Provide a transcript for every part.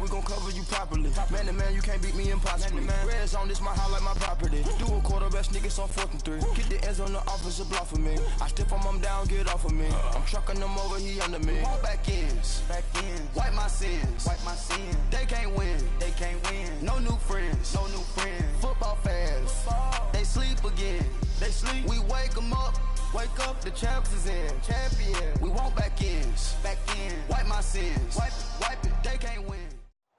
we gon' cover you properly. Man to man, you can't beat me impossibly. Reds on this, my house like my property. Do a quarter best niggas on 4th and 3. Get the ends on the offensive block for me. I stiff him down, get off of me. I'm trucking them over, he under me. Won't back ends. Wipe my sins. They can't win. No new friends. Football fans. They sleep again. We wake them up. Wake up, the champs is in. Champion. We won't back ends. Wipe my sins. Wipe it. They can't win.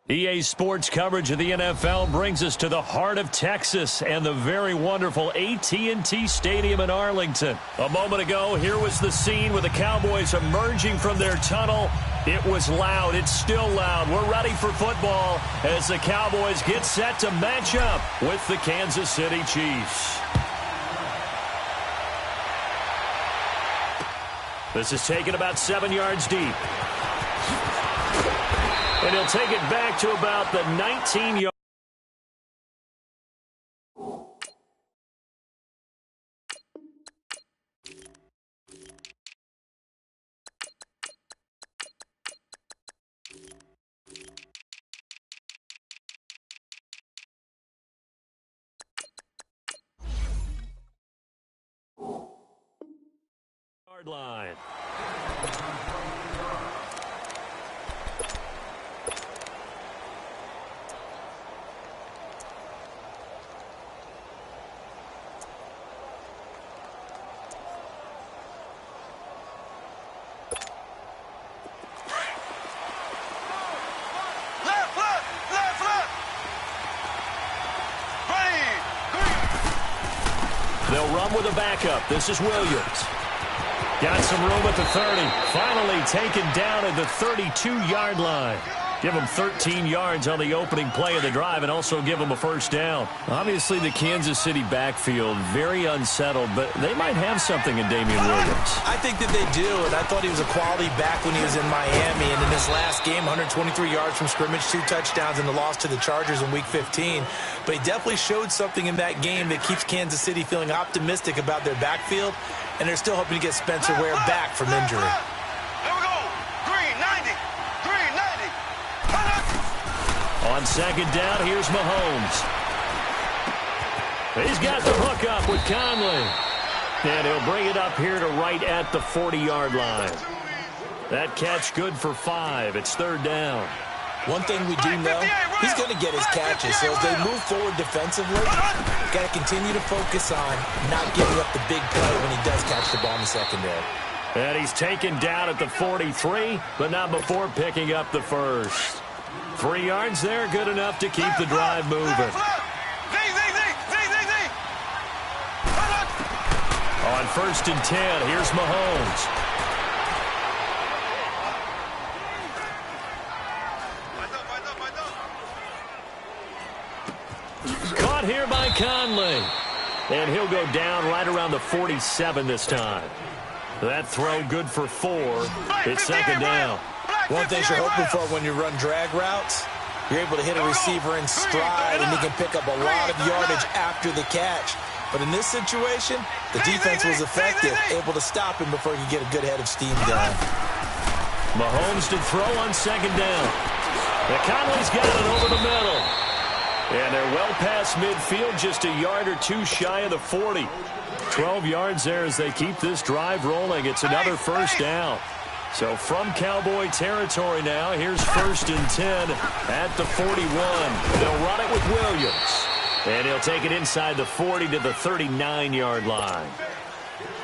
EA Sports coverage of the NFL brings us to the heart of Texas and the very wonderful AT&T Stadium in Arlington. A moment ago, here was the scene with the Cowboys emerging from their tunnel. It was loud. It's still loud. We're ready for football as the Cowboys get set to match up with the Kansas City Chiefs. This is taken about 7 yards deep. And he'll take it back to about the 19-yard. Line. They'll run with a backup. This is Williams. Got some room at the 30. Finally taken down at the 32-yard line. Give them 13 yards on the opening play of the drive and also give them a first down. Obviously, the Kansas City backfield, very unsettled, but they might have something in Damian Williams. I think that they do, and I thought he was a quality back when he was in Miami. And in his last game, 123 yards from scrimmage, 2 touchdowns in the loss to the Chargers in Week 15. But he definitely showed something in that game that keeps Kansas City feeling optimistic about their backfield, and they're still hoping to get Spencer Ware back from injury. On second down, here's Mahomes. He's got the hook up with Conley. And he'll bring it up here to right at the 40-yard line. That catch good for 5. It's third down. One thing we do know, he's going to get his catches. So as they move forward defensively, got to continue to focus on not giving up the big play when he does catch the ball in the secondary. And he's taken down at the 43, but not before picking up the first. 3 yards there, good enough to keep the drive moving. On first and 10, here's Mahomes. Caught here by Conley. And he'll go down right around the 47 this time. That throw good for 4. It's second down. One thing you're hoping for when you run drag routes, you're able to hit a receiver in stride, and he can pick up a lot of yardage after the catch. But in this situation, the defense was effective, able to stop him before he could get a good head of steam going. Mahomes to throw on second down. The Conley's got it over the middle. And they're well past midfield, just a yard or 2 shy of the 40. 12 yards there as they keep this drive rolling. It's another first down. So from Cowboy territory now, here's first and 10 at the 41. They'll run it with Williams. And he'll take it inside the 40 to the 39-yard line.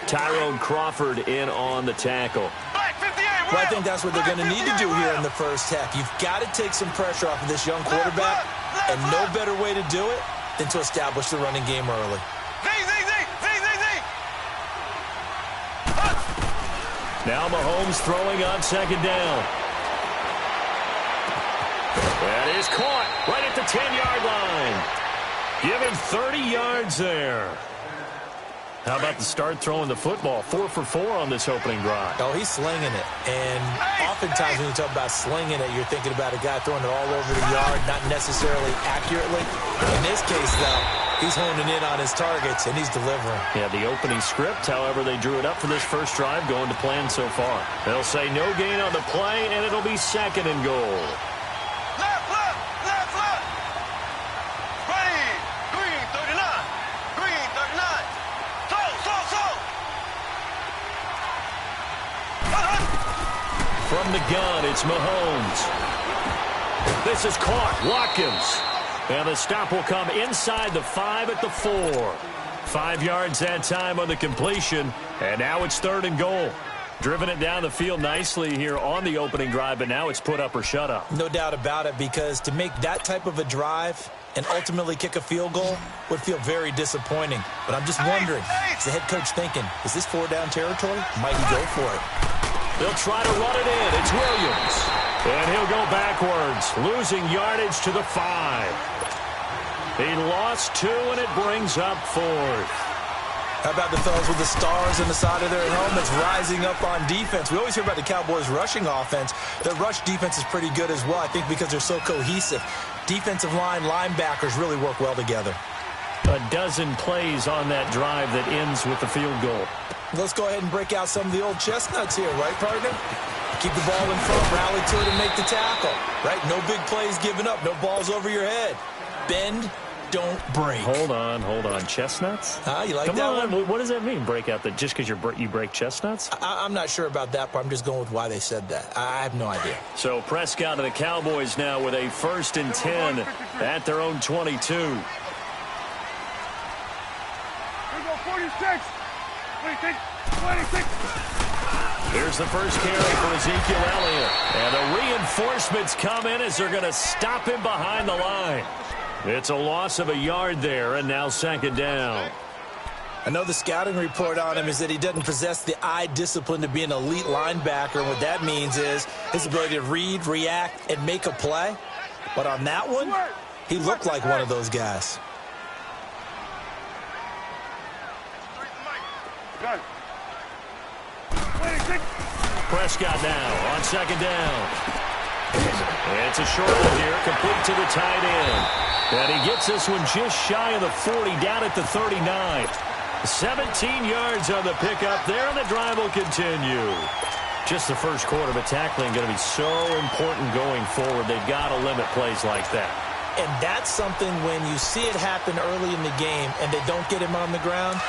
Tyrone Crawford in on the tackle. Well, I think that's what they're going to need to do here in the first half. You've got to take some pressure off of this young quarterback, and no better way to do it than to establish the running game early. Now Mahomes throwing on second down. That is caught right at the 10-yard line. Given 30 yards there. How about the start throwing the football? 4 for 4 on this opening drive. Oh, he's slinging it. And oftentimes when you talk about slinging it, you're thinking about a guy throwing it all over the yard, not necessarily accurately. In this case, though, he's honing in on his targets, and he's delivering. Yeah, the opening script, however, they drew it up for this first drive, going to plan so far. They'll say no gain on the play, and it'll be second and goal. Left. It's Mahomes. This is caught. Watkins. And the stop will come inside the 5 at the 4. 5 yards that time on the completion. And now it's 3rd and goal. Driven it down the field nicely here on the opening drive, but now it's put up or shut up. No doubt about it, because to make that type of a drive and ultimately kick a field goal would feel very disappointing. But I'm just wondering, is the head coach thinking, is this 4-down territory? Might he go for it? They'll try to run it in. It's Williams. And he'll go backwards, losing yardage to the 5. He lost 2, and it brings up 4th. How about the fellas with the stars on the side of their helmets rising up on defense? We always hear about the Cowboys' rushing offense. Their rush defense is pretty good as well, I think, because they're so cohesive. Defensive line, linebackers really work well together. A dozen plays on that drive that ends with the field goal. Let's go ahead and break out some of the old chestnuts here, right, partner? Keep the ball in front, rally to it, and make the tackle, right? No big plays given up, no balls over your head. Bend, don't break. Hold on. Chestnuts? You like Come that on. one? What does that mean, break out? That just because you break chestnuts? I'm not sure about that, but I'm just going with why they said that. I have no idea. So Prescott and the Cowboys now with a 1st and 10 at their own 22. Here we go, 46. 26. Here's the first carry for Ezekiel Elliott. And the reinforcements come in as they're going to stop him behind the line. It's a loss of a yard there, and now 2nd down. I know the scouting report on him is that he doesn't possess the eye discipline to be an elite linebacker. And what that means is his ability to read, react, and make a play. But on that one, he looked like one of those guys. Prescott now on 2nd down. It's a short one here, complete to the tight end. And he gets this one just shy of the 40, down at the 39. 17 yards on the pickup there, and the drive will continue. Just the first quarter, but tackling going to be so important going forward. They've got to limit plays like that. And that's something when you see it happen early in the game and they don't get him on the ground,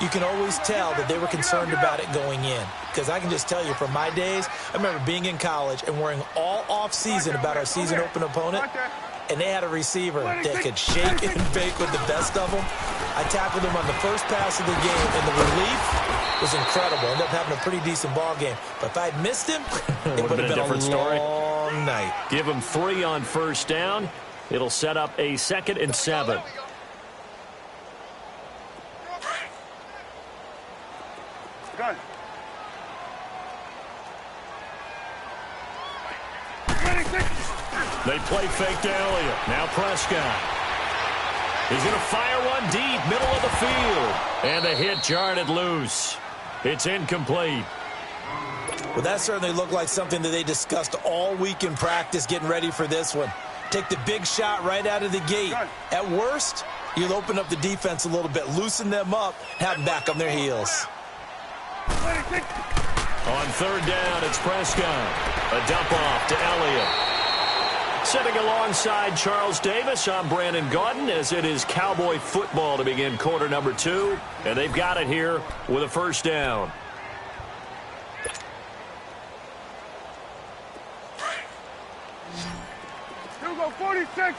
you can always tell that they were concerned about it going in. Because I can just tell you from my days, I remember being in college and worrying all off-season about our season open opponent, and they had a receiver that could shake and bake with the best of them. I tackled him on the first pass of the game, and the relief was incredible. Ended up having a pretty decent ball game. But if I had missed him, it would have been a different story. Long night. Give him 3 on 1st down. It'll set up a 2nd and 7. Gun. They play fake to Elliott. Now Prescott. He's going to fire one deep, middle of the field. And the hit jarred it loose. It's incomplete. Well, that certainly looked like something that they discussed all week in practice getting ready for this one. Take the big shot right out of the gate. At worst, you'll open up the defense a little bit, loosen them up, have them back on their heels. On 3rd down, it's Prescott. A dump off to Elliott. Sitting alongside Charles Davis, I'm Brandon Gaudin, as it is Cowboy football to begin quarter number 2. And they've got it here with a 1st down. Here we go, 46. 4 down.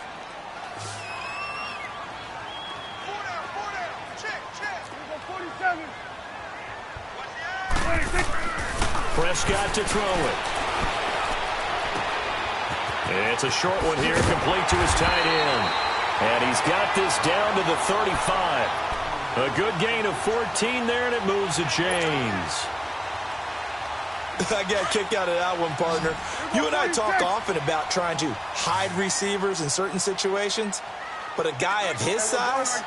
Check. Here we go, 47. 26. Prescott to throw it. It's a short one here, complete to his tight end. And he's got this down to the 35. A good gain of 14 there, and it moves the chains. I got a kick out of that one, partner. You and I talk often about trying to hide receivers in certain situations, but a guy of his size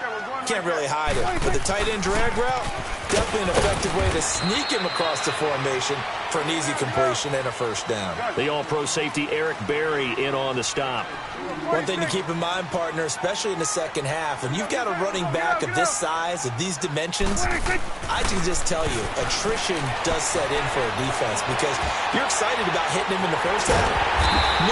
can't really hide him. With the tight end drag route, definitely an effective way to sneak him across the formation for an easy completion and a 1st down. The all-pro safety Eric Berry in on the stop. One thing to keep in mind, partner, especially in the second half, when you've got a running back of this size, of these dimensions, I can just tell you, attrition does set in for a defense because you're excited about hitting him in the first half.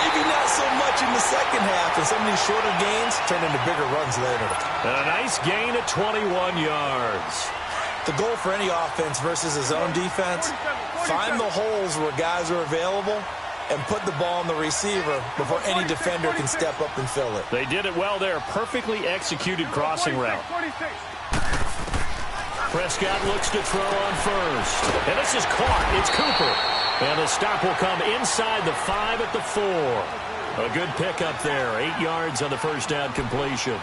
Maybe not so much in the second half, and some of these shorter gains turn into bigger runs later. And a nice gain at 21 yards. The goal for any offense versus his own defense, find the holes where guys are available and put the ball on the receiver before any defender can step up and fill it. They did it well there. Perfectly executed crossing route. Prescott looks to throw on first. And this is caught. It's Cooper. And the stop will come inside the 5 at the 4. A good pickup there. 8 yards on the first down completion.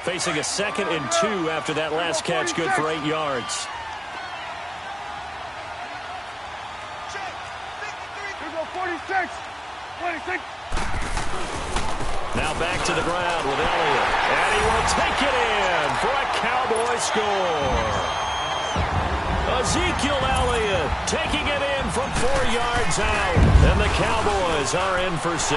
Facing a 2nd and 2 after that last catch, good for 8 yards. Here go 46. 26. Now back to the ground with Elliott. And he will take it in for a Cowboy score. Ezekiel Elliott taking it in from 4 yards out. And the Cowboys are in for 6.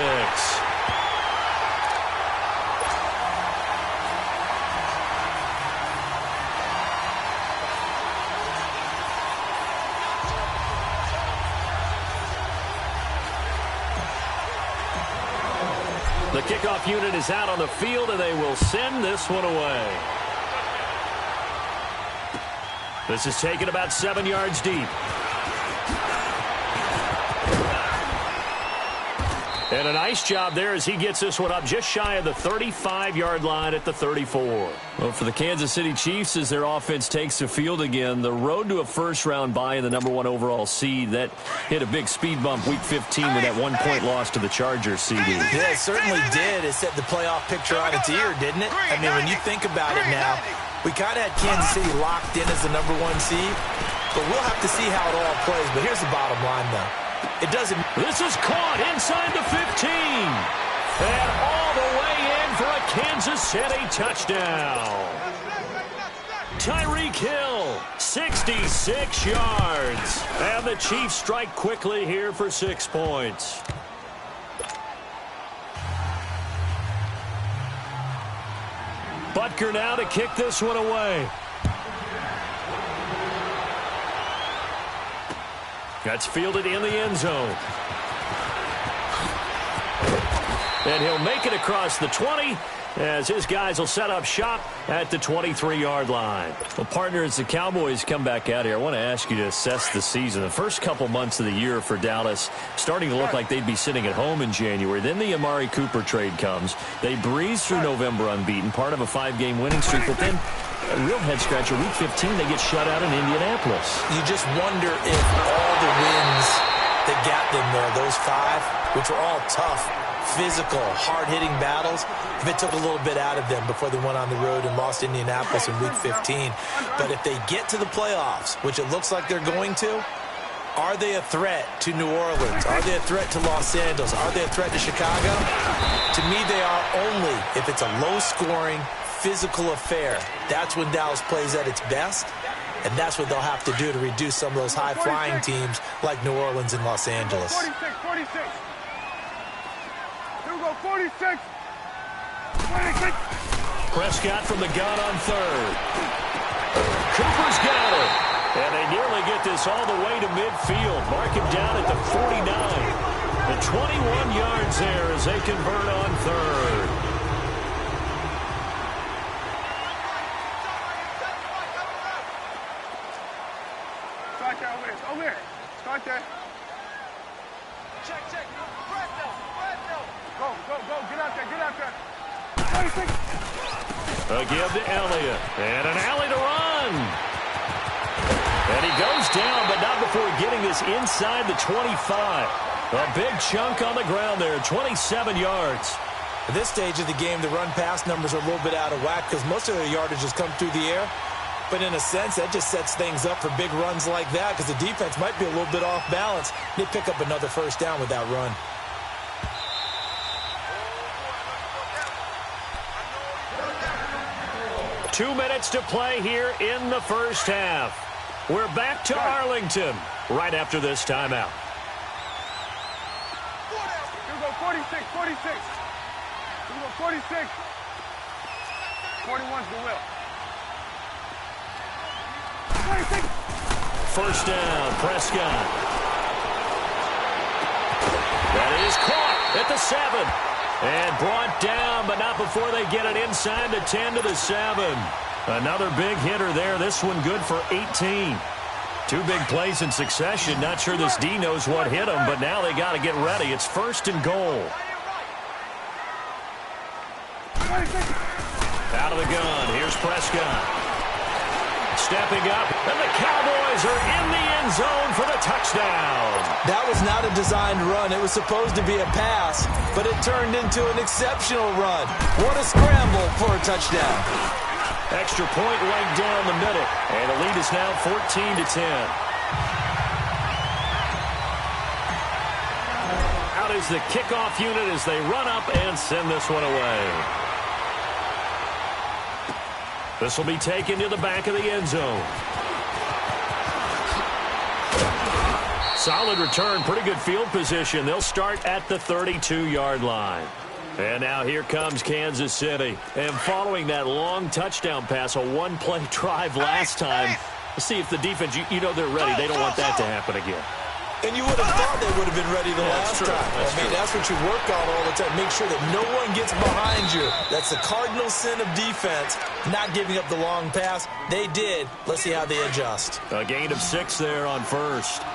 The kickoff unit is out on the field, and they will send this one away. This is taken about 7 yards deep. And a nice job there as he gets this one up just shy of the 35-yard line at the 34. Well, for the Kansas City Chiefs, as their offense takes the field again, the road to a first-round bye in the #1 overall seed, that hit a big speed bump week 15 with that 1-point loss to the Chargers, CD. Yeah, it certainly did. It set the playoff picture on its ear, didn't it? I mean, when you think about it now, we kind of had Kansas City locked in as the #1 seed, but we'll have to see how it all plays. But here's the bottom line, though. It doesn't. This is caught inside the 15. And all the way in for a Kansas City touchdown. Tyreek Hill, 66 yards. And the Chiefs strike quickly here for 6 points. Butker now to kick this one away. That's fielded in the end zone. And he'll make it across the 20 as his guys will set up shop at the 23-yard line. Well, partner, as the Cowboys come back out here, I want to ask you to assess the season. The first couple months of the year for Dallas starting to look like they'd be sitting at home in January. Then the Amari Cooper trade comes. They breeze through November unbeaten, part of a 5-game winning streak. But then a real head-scratcher, week 15, they get shut out in Indianapolis. You just wonder if all the wins that got them there, those 5, which were all tough, physical, hard-hitting battles, if it took a little bit out of them before they went on the road and lost Indianapolis in week 15. But if they get to the playoffs, which it looks like they're going to, are they a threat to New Orleans? Are they a threat to Los Angeles? Are they a threat to Chicago? To me, they are only if it's a low-scoring, physical affair. That's when Dallas plays at its best, and that's what they'll have to do to reduce some of those high-flying teams like New Orleans and Los Angeles. 46. Here we go, 46. 26. Prescott from the gun on 3rd. Cooper's got it. And they nearly get this all the way to midfield. Mark him down at the 49. The 21 yards there as they convert on 3rd. Over here. Start there. Check. Go. Get out there. 26. A give to Elliott. And an alley to run. And he goes down, but not before getting this inside the 25. A big chunk on the ground there, 27 yards. At this stage of the game, the run-pass numbers are a little bit out of whack because most of their yardage has come through the air. But in a sense, that just sets things up for big runs like that because the defense might be a little bit off balance. They pick up another first down with that run. Two minutes to play here in the first half. We're back to Arlington right after this timeout. Here we go, 46. Here we go, 46. 41's the will. 26. First down, Prescott. That is caught at the 7. And brought down, but not before they get it inside the 10 to the 7. Another big hitter there. This one good for 18. Two big plays in succession. Not sure this D knows what hit him, but now they got to get ready. It's 1st and goal. Out of the gun. Here's Prescott. Stepping up, and the Cowboys are in the end zone for the touchdown. That was not a designed run. It was supposed to be a pass, but it turned into an exceptional run. What a scramble for a touchdown. Extra point right down the middle, and the lead is now 14-10. Out is the kickoff unit as they run up and send this one away. This will be taken to the back of the end zone. Solid return, pretty good field position. They'll start at the 32-yard line. And now here comes Kansas City. And following that long touchdown pass, a one-play drive last time, let's see if the defense, you know they're ready. They don't want that to happen again. And you would have thought they would have been ready the last time. That's what you work on all the time. Make sure that no one gets behind you. That's the cardinal sin of defense, not giving up the long pass. They did. Let's see how they adjust. A gain of 6 there on first.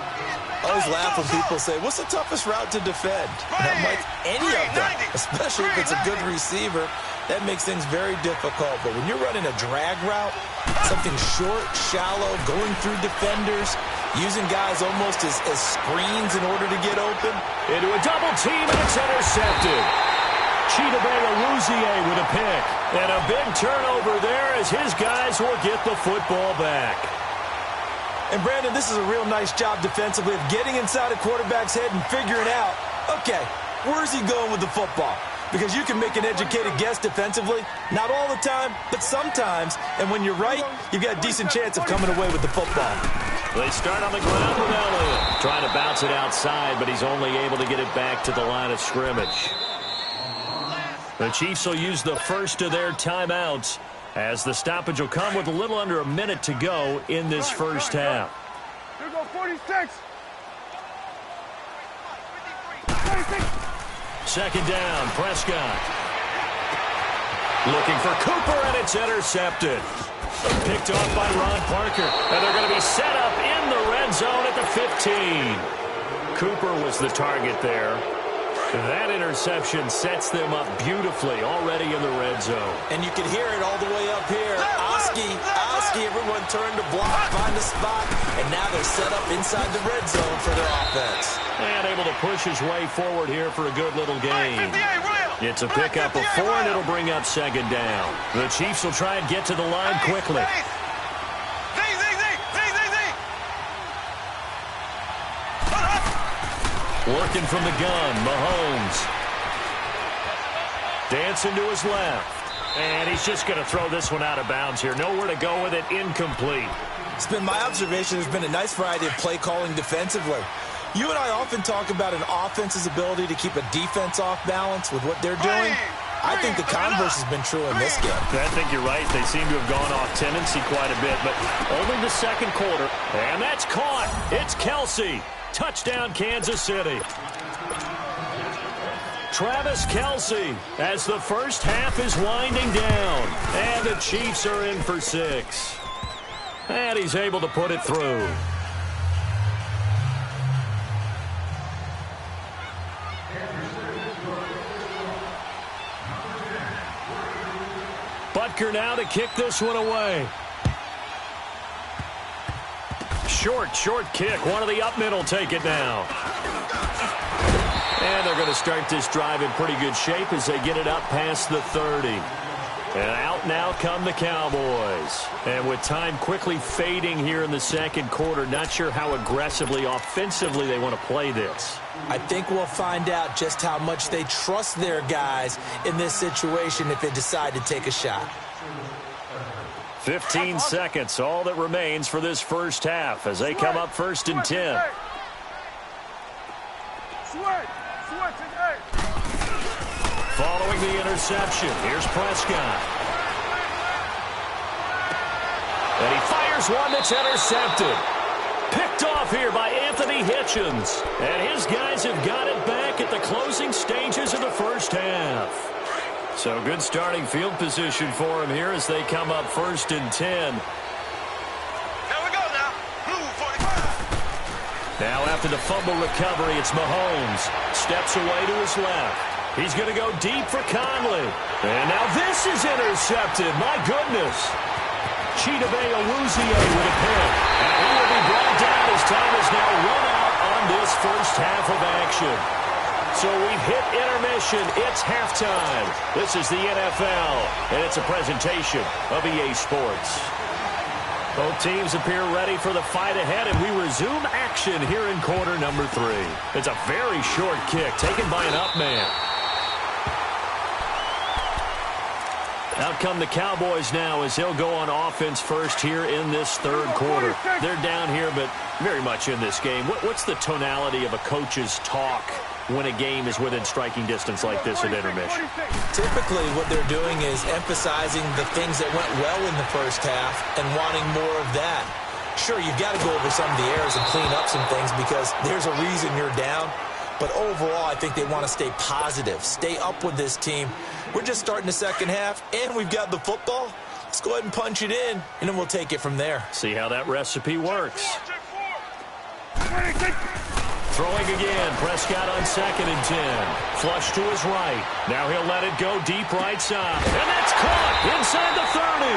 I always laugh when people say, what's the toughest route to defend? And I'm like, any of them, especially if it's a good receiver. That makes things very difficult. But when you're running a drag route, something short, shallow, going through defenders, using guys almost as screens in order to get open. Into a double team, and it's intercepted. Chidobe with a pick. And a big turnover there as his guys will get the football back. And, Brandon, this is a real nice job defensively of getting inside a quarterback's head and figuring out, okay, where's he going with the football? Because you can make an educated guess defensively. Not all the time, but sometimes. And when you're right, you've got a decent chance of coming away with the football. They start on the ground with Elliott. Trying to bounce it outside, but he's only able to get it back to the line of scrimmage. The Chiefs will use the first of their timeouts as the stoppage will come with a little under a minute to go in this first half. Here go 46. 2nd down, Prescott. Looking for Cooper, and it's intercepted. Picked off by Ron Parker, and they're going to be set up in the red zone at the 15. Cooper was the target there. That interception sets them up beautifully already in the red zone. And you can hear it all the way up here. Oski, everyone turned to block, find a spot, and now they're set up inside the red zone for their offense. And able to push his way forward here for a good little gain. It's a pickup of 4, and it'll bring up 2nd down. The Chiefs will try and get to the line quickly. Working from the gun, Mahomes. Dancing to his left. And he's just going to throw this one out of bounds here. Nowhere to go with it, incomplete. It's been my observation there's been a nice variety of play calling defensively. You and I often talk about an offense's ability to keep a defense off balance with what they're doing. I think the converse has been true in this game. I think you're right. They seem to have gone off tendency quite a bit, but only the second quarter. And that's caught. It's Kelsey. Touchdown, Kansas City. Travis Kelsey as the first half is winding down. And the Chiefs are in for 6. And he's able to put it through. Butker now to kick this one away. Short kick. One of the up middle take it now. And they're going to start this drive in pretty good shape as they get it up past the 30. And out now come the Cowboys. And with time quickly fading here in the second quarter, not sure how aggressively, offensively they want to play this. I think we'll find out just how much they trust their guys in this situation if they decide to take a shot. 15 seconds, all that remains for this first half as they come up 1st and 10. Following the interception, here's Prescott. And he fires one that's intercepted. Picked off here by Anthony Hitchens. And his guys have got it back at the closing stages of the first half. So good starting field position for him here as they come up 1st and 10. Here we go now. Blue 45. Now after the fumble recovery, it's Mahomes. Steps away to his left. He's going to go deep for Conley. And now this is intercepted. My goodness. Chidobe Awuzie with a pick. And he will be brought down as time is now run out on this first half of action. So we've hit intermission. It's halftime. This is the NFL, and it's a presentation of EA Sports. Both teams appear ready for the fight ahead, and we resume action here in quarter number 3. It's a very short kick taken by an up man. Out come the Cowboys now as they'll go on offense first here in this third quarter. They're down here, but very much in this game. What's the tonality of a coach's talk when a game is within striking distance like this at intermission? Typically, what they're doing is emphasizing the things that went well in the first half and wanting more of that. Sure, you've got to go over some of the errors and clean up some things because there's a reason you're down. But overall, I think they want to stay positive, stay up with this team. We're just starting the second half, and we've got the football. Let's go ahead and punch it in, and then we'll take it from there. See how that recipe works. Throwing again, Prescott on 2nd and 10. Flush to his right. Now he'll let it go deep right side. And that's caught inside the 30.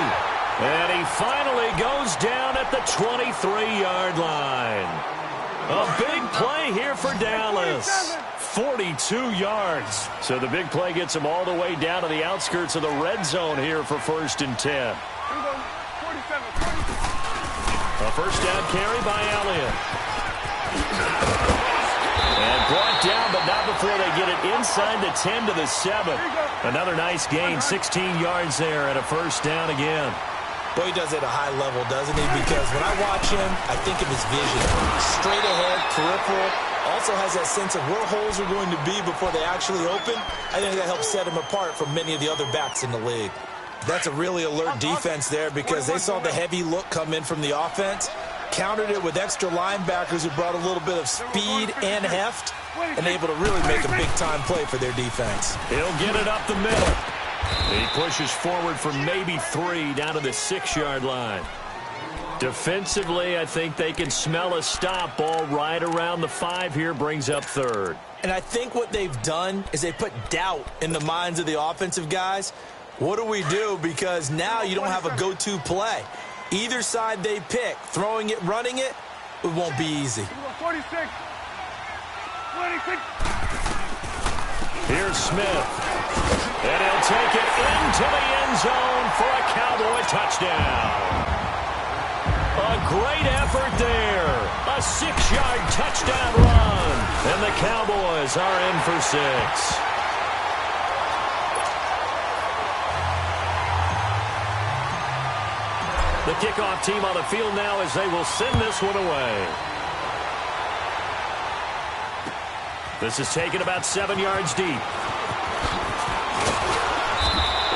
And he finally goes down at the 23-yard line. A big play here for Dallas. 42 yards. So the big play gets him all the way down to the outskirts of the red zone here for 1st and 10. A first down carry by Elliott. And brought down, but not before they get it inside the 10 to the 7. Another nice gain, 16 yards there and a first down again. Boy, he does it at a high level, doesn't he? Because when I watch him, I think of his vision. Straight ahead, peripheral. Also has that sense of where holes are going to be before they actually open. I think that helps set him apart from many of the other backs in the league. That's a really alert defense there because they saw the heavy look come in from the offense, countered it with extra linebackers who brought a little bit of speed and heft, and able to really make a big-time play for their defense. He'll get it up the middle. He pushes forward for maybe 3 down to the 6-yard line. Defensively, I think they can smell a stop. Ball right around the 5 here, brings up 3rd. And I think what they've done is they put doubt in the minds of the offensive guys. What do we do? Because now you don't have a go-to play. Either side they pick, throwing it, running it, it won't be easy. 46. Here's Smith. And he'll take it into the end zone for a Cowboy touchdown. A great effort there. A 6-yard touchdown run. And the Cowboys are in for 6. The kickoff team on the field now as they will send this one away. This is taken about 7 yards deep.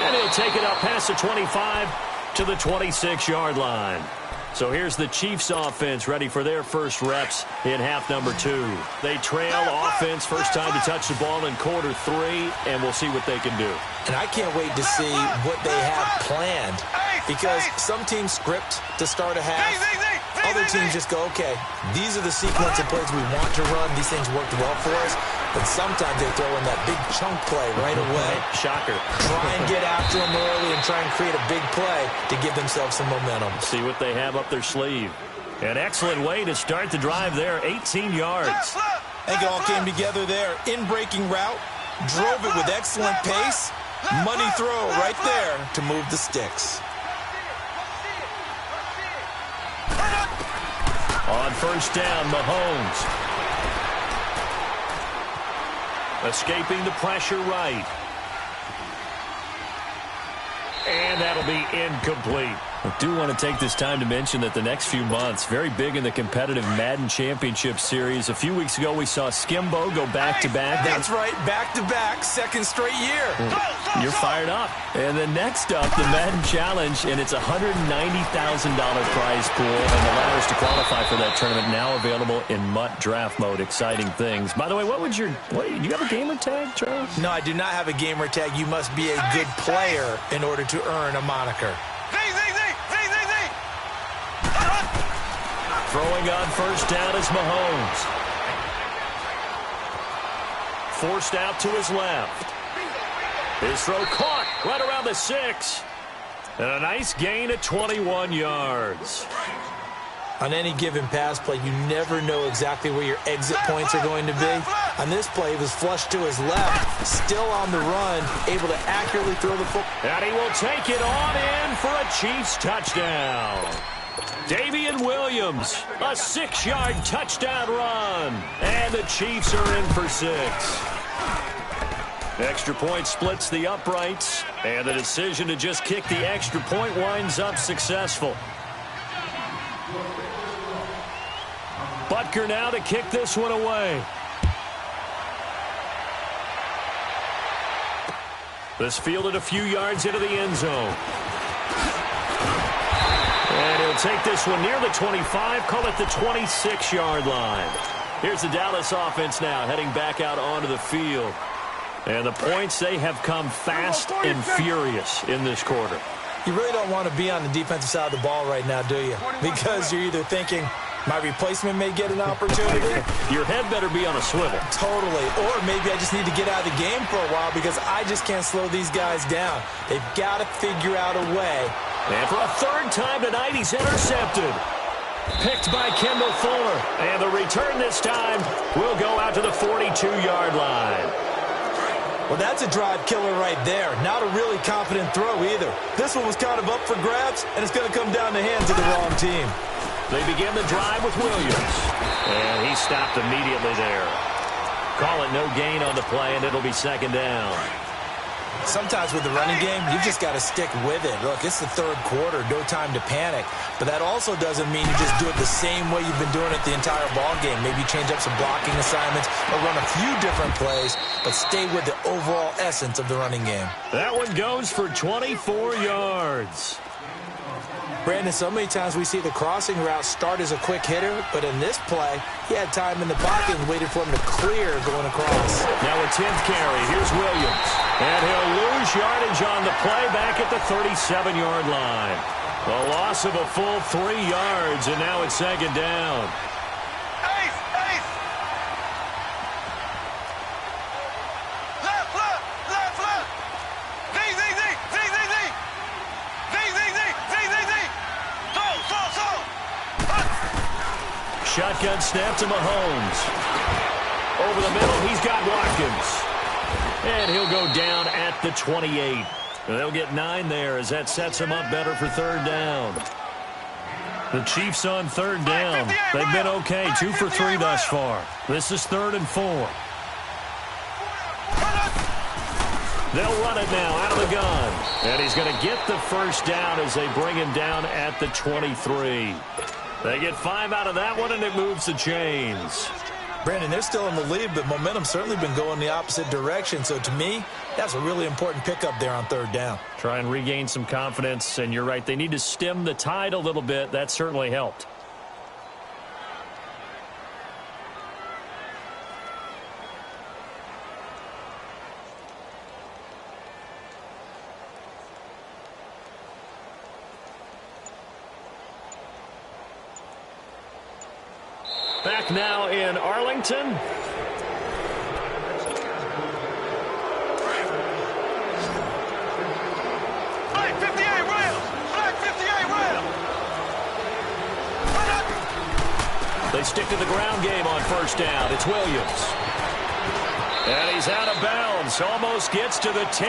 And he'll take it up past the 25 to the 26-yard line. So here's the Chiefs offense ready for their first reps in half number 2. They trail offense, first time to touch the ball in quarter 3, and we'll see what they can do. And I can't wait to see what they have planned because some teams script to start a half. Other teams just go, okay, these are the sequence of plays we want to run. These things worked well for us. But sometimes they throw in that big chunk play right away. Shocker. Try and get after them early and try and create a big play to give themselves some momentum. See what they have up their sleeve. An excellent way to start the drive there, 18 yards. I think it all came together there. In-breaking route, drove it with excellent pace. Money throw right there to move the sticks. On first down, Mahomes. Escaping the pressure right. And that'll be incomplete. I do want to take this time to mention that the next few months, very big in the competitive Madden Championship Series. A few weeks ago, we saw Skimbo go back-to-back. That's right, back-to-back, second straight year. You're fired up. And then next up, the Madden Challenge, and it's a $190,000 prize pool, and the ladders to qualify for that tournament now available in MUT draft mode. Exciting things. By the way, do you have a gamer tag, Charles? No, I do not have a gamer tag. You must be a good player in order to earn a moniker. Throwing on first down is Mahomes. Forced out to his left. His throw caught right around the 6. And a nice gain of 21 yards. On any given pass play, you never know exactly where your exit points are going to be. On this play, he was flushed to his left, still on the run, able to accurately throw the football. And he will take it on in for a Chiefs touchdown. Davian Williams, a 6-yard touchdown run. And the Chiefs are in for 6. Extra point splits the uprights. And the decision to just kick the extra point winds up successful. Butker now to kick this one away. This fielded a few yards into the end zone. And he'll take this one near the 25, call it the 26-yard line. Here's the Dallas offense now heading back out onto the field. And the points, they have come fast and furious in this quarter. You really don't want to be on the defensive side of the ball right now, do you? Because you're either thinking, my replacement may get an opportunity. Your head better be on a swivel. Totally. Or maybe I just need to get out of the game for a while because I just can't slow these guys down. They've got to figure out a way. And for a third time tonight, he's intercepted. Picked by Kendall Fuller. And the return this time will go out to the 42-yard line. Well, that's a drive killer right there. Not a really confident throw either. This one was kind of up for grabs, and it's going to come down the hands of the wrong team. They begin the drive with Williams. And he stopped immediately there. Call it no gain on the play, and it'll be second down. Sometimes with the running game, you've just got to stick with it. Look, it's the third quarter, no time to panic. But that also doesn't mean you just do it the same way you've been doing it the entire ball game. Maybe change up some blocking assignments or run a few different plays, but stay with the overall essence of the running game. That one goes for 24 yards. Brandon, so many times we see the crossing route start as a quick hitter, but in this play, he had time in the pocket and waited for him to clear going across. Now a 10th carry. Here's Williams. And he'll lose yardage on the play back at the 37-yard line. A loss of a full 3 yards, and now it's second down. Shotgun snap to Mahomes. Over the middle, he's got Watkins. And he'll go down at the 28. They'll get 9 there as that sets him up better for third down. The Chiefs on third down. They've been okay, 2 for 3 thus far. This is 3rd and 4. They'll run it now out of the gun. And he's going to get the first down as they bring him down at the 23. They get 5 out of that one, and it moves the chains. Brandon, they're still in the lead, but momentum's certainly been going the opposite direction. So to me, that's a really important pickup there on third down. Try and regain some confidence, and you're right. They need to stem the tide a little bit. That certainly helped. Back now in Arlington. Flag 58 rail! Flag 58 rail! They stick to the ground game on first down. It's Williams. And he's out of bounds. Almost gets to the 10.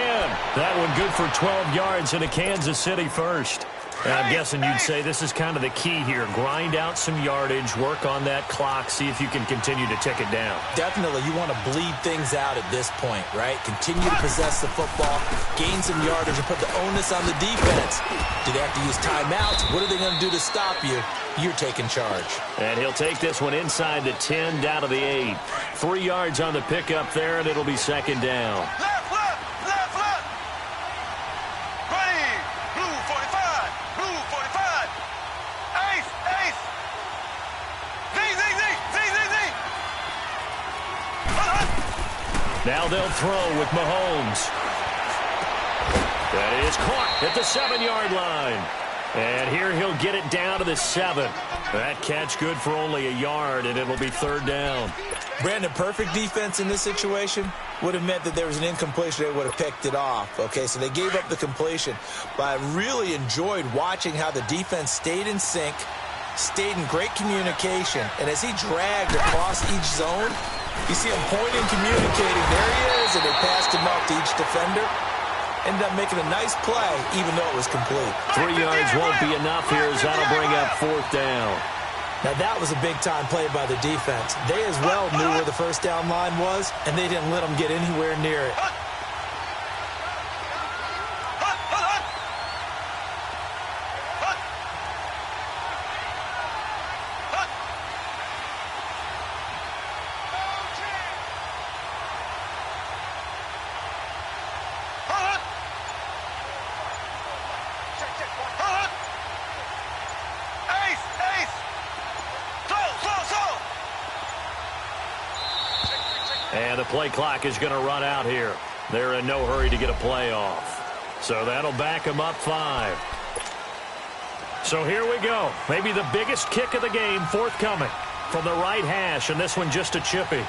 That one good for 12 yards and a Kansas City first. And I'm guessing you'd say this is kind of the key here. Grind out some yardage, work on that clock, see if you can continue to tick it down. Definitely, you want to bleed things out at this point, right? Continue to possess the football, gain some yardage, and put the onus on the defense. Do they have to use timeouts? What are they going to do to stop you? You're taking charge. And he'll take this one inside the 10, down to the 8. 3 yards on the pickup there, and it'll be second down. Left, left, left, left. Green, blue 45, blue 45. Ace, ace. Z, Z, Z, Z, Z, Z. Now they'll throw with Mahomes. That is caught at the 7-yard line. And here he'll get it down to the 7. That catch good for only a yard, and it'll be third down. Brandon, perfect defense in this situation would have meant that there was an incompletion. They would have picked it off. Okay, so they gave up the completion. But I really enjoyed watching how the defense stayed in sync, stayed in great communication. And as he dragged across each zone, you see him pointing, communicating. There he is, and they passed him off to each defender. Ended up making a nice play, even though it was complete. 3 yards won't be enough here as that'll bring up fourth down. Now, that was a big-time play by the defense. They as well knew where the first down line was, and they didn't let them get anywhere near it. And the play clock is going to run out here. They're in no hurry to get a play off. So that'll back them up 5. So here we go. Maybe the biggest kick of the game forthcoming from the right hash, and this one just a chippy.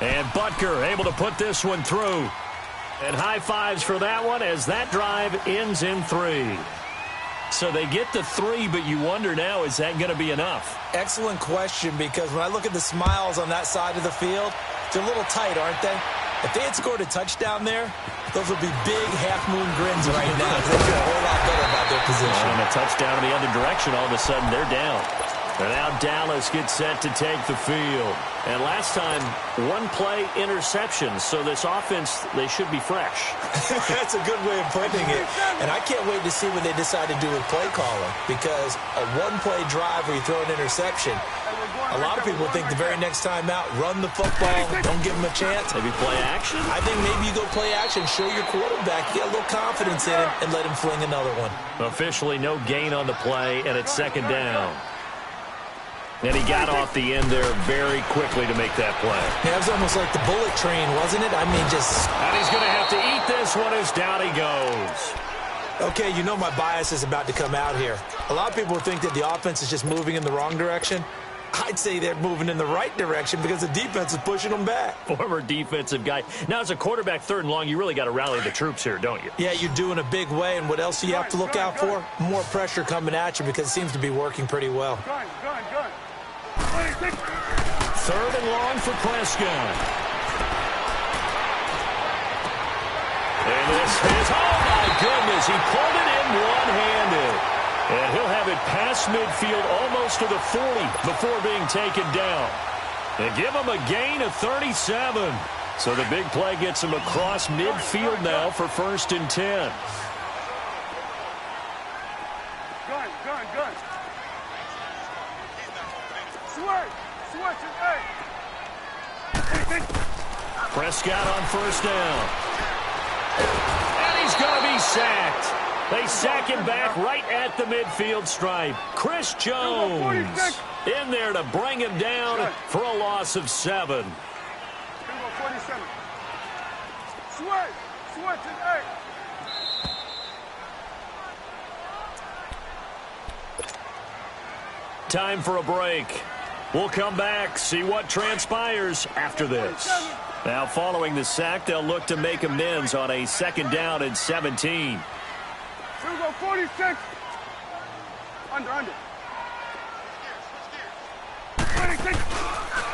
And Butker able to put this one through. And high fives for that one as that drive ends in 3. So they get the 3, but you wonder now, is that going to be enough? Excellent question, because when I look at the smiles on that side of the field, they're a little tight, aren't they? If they had scored a touchdown there, those would be big half-moon grins right now. They feel a whole lot better about their position. And a touchdown in the other direction, all of a sudden they're down. And now Dallas gets set to take the field. And last time, 1 play interception. So this offense, they should be fresh. That's a good way of putting it. And I can't wait to see what they decide to do with play calling. Because a 1-play drive where you throw an interception, a lot of people think the very next time out, run the football, don't give them a chance. Maybe play action? I think maybe you go play action, show your quarterback, get a little confidence in him, and let him fling another one. Officially no gain on the play, and it's second down. And he got off the end there very quickly to make that play. Yeah, it was almost like the bullet train, wasn't it? I mean, just... And he's going to have to eat this one as down he goes. Okay, you know my bias is about to come out here. A lot of people think that the offense is just moving in the wrong direction. I'd say they're moving in the right direction because the defense is pushing them back. Former defensive guy. Now, as a quarterback, 3rd and long, you really got to rally the troops here, don't you? Yeah, you do in a big way. And what else do you have to look out for? More pressure coming at you because it seems to be working pretty well. Gun. 3rd and long for Prescott. And this is, oh my goodness, he pulled it in one-handed. And he'll have it past midfield almost to the 40 before being taken down. And give him a gain of 37. So the big play gets him across midfield now for 1st and 10. Gun. Switch it, Prescott on 1st down. And he's going to be sacked. They sack him back right at the midfield stripe. Chris Jones in there to bring him down for a loss of 7. 47. Switch it, Time for a break. We'll come back, see what transpires after this. Now, following the sack, they'll look to make amends on a 2nd down and 17. 46. Under.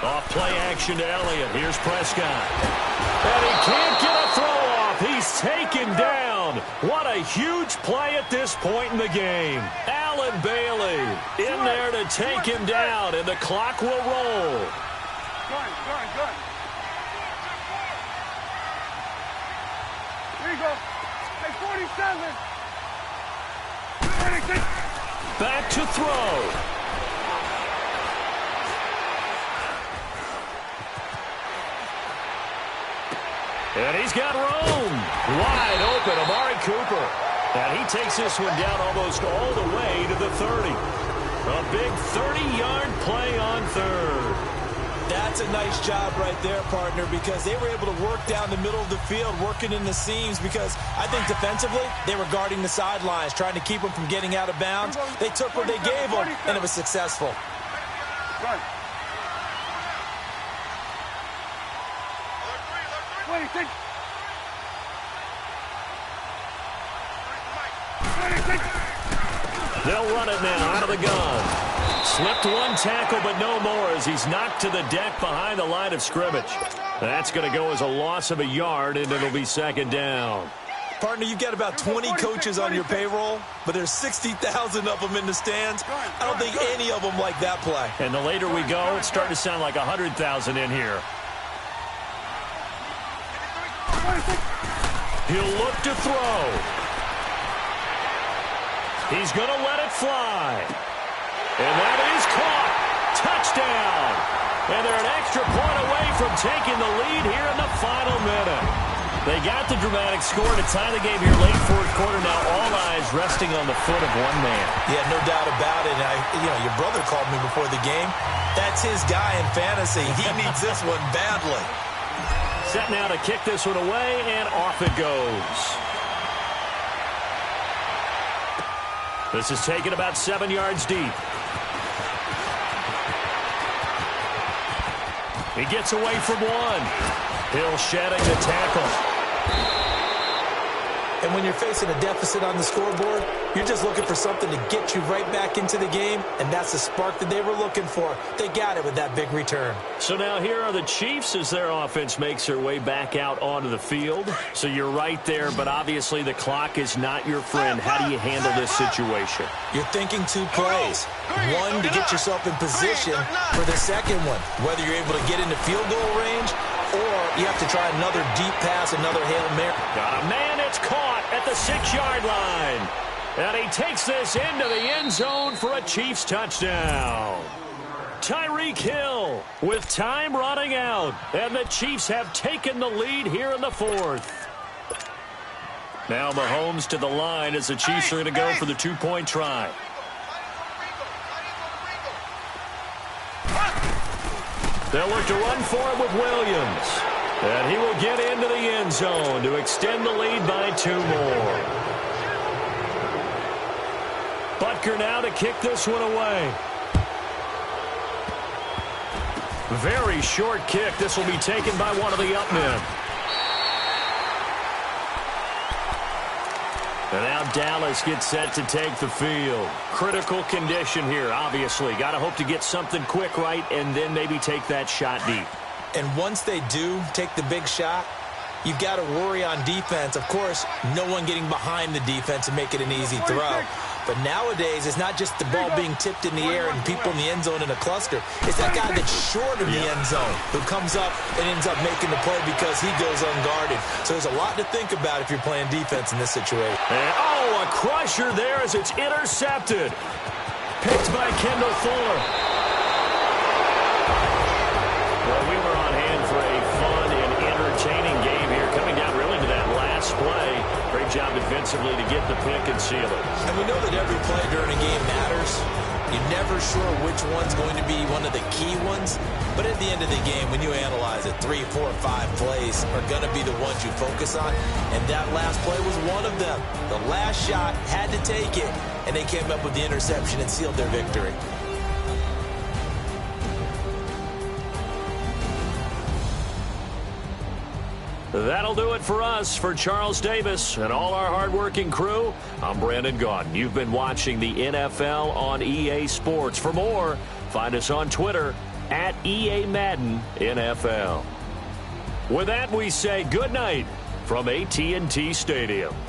Off play action to Elliott. Here's Prescott. And he can't get a throw off He's taken down. What a huge play at this point in the game. Allen Bailey in there to take him down, and the clock will roll. Good. Here you go. Hey, 47. 26. Back to throw. And he's got room. Wide open, Amari Cooper. And he takes this one down almost all the way to the 30. A big 30-yard play on third. That's a nice job right there, partner, because they were able to work down the middle of the field, working in the seams, because I think defensively they were guarding the sidelines, trying to keep them from getting out of bounds. They took what they gave them, and it was successful. Run. 26. 26. They'll run it now out of the gun. Slipped one tackle, but no more as he's knocked to the deck behind the line of scrimmage. That's going to go as a loss of a yard, and it'll be second down. Partner, you've got about 20 coaches on your payroll, but there's 60,000 of them in the stands. I don't think any of them like that play. And the later we go, it's starting to sound like 100,000 in here. He'll look to throw. He's going to let it fly. And that is caught. Touchdown. And they're an extra point away from taking the lead here in the final minute. They got the dramatic score to tie the game here late fourth quarter. Now all eyes resting on the foot of one man. Yeah, no doubt about it. Your brother called me before the game. That's his guy in fantasy. He needs this one badly. Set now to kick this one away, and off it goes. This is taken about 7 yards deep. He gets away from one. Hill shedding the tackle. And when you're facing a deficit on the scoreboard, you're just looking for something to get you right back into the game, and that's the spark that they were looking for. They got it with that big return. So now here are the Chiefs as their offense makes their way back out onto the field. So you're right there, but obviously the clock is not your friend. How do you handle this situation? You're thinking two plays. One, to get yourself in position for the second one, whether you're able to get into field goal range or you have to try another deep pass, another Hail Mary. Got a man, it's caught at the 6-yard line. And he takes this into the end zone for a Chiefs touchdown. Tyreek Hill with time running out. And the Chiefs have taken the lead here in the fourth. Now Mahomes to the line as the Chiefs are going to go for the two-point try. They'll look to run for it with Williams. And he will get into the end zone to extend the lead by 2 more. Butker now to kick this one away. Very short kick. This will be taken by one of the up men. And now Dallas gets set to take the field. Critical condition here, obviously. Got to hope to get something quick right and then maybe take that shot deep. And once they do take the big shot, you've got to worry on defense. Of course, no one getting behind the defense and make it an easy throw. But nowadays, it's not just the ball being tipped in the air and people in the end zone in a cluster. It's that guy that's short of the end zone who comes up and ends up making the play because he goes unguarded. So there's a lot to think about if you're playing defense in this situation. And, a crusher there as it's intercepted. Picked by Kendall Fuller. Well, we were on hand for a fun and entertaining game here, coming down really to that last play. Great job defensively to get the pick and seal it. And we know that every play during a game matters. You're never sure which one's going to be one of the key ones. But at the end of the game, when you analyze it, 3, 4, 5 plays are going to be the ones you focus on. And that last play was one of them. The last shot had to take it, and they came up with the interception and sealed their victory. That'll do it for us. For Charles Davis and all our hardworking crew, I'm Brandon Gaudin. You've been watching the NFL on EA Sports. For more, find us on Twitter @EA Madden NFL. With that, we say good night from AT&T Stadium.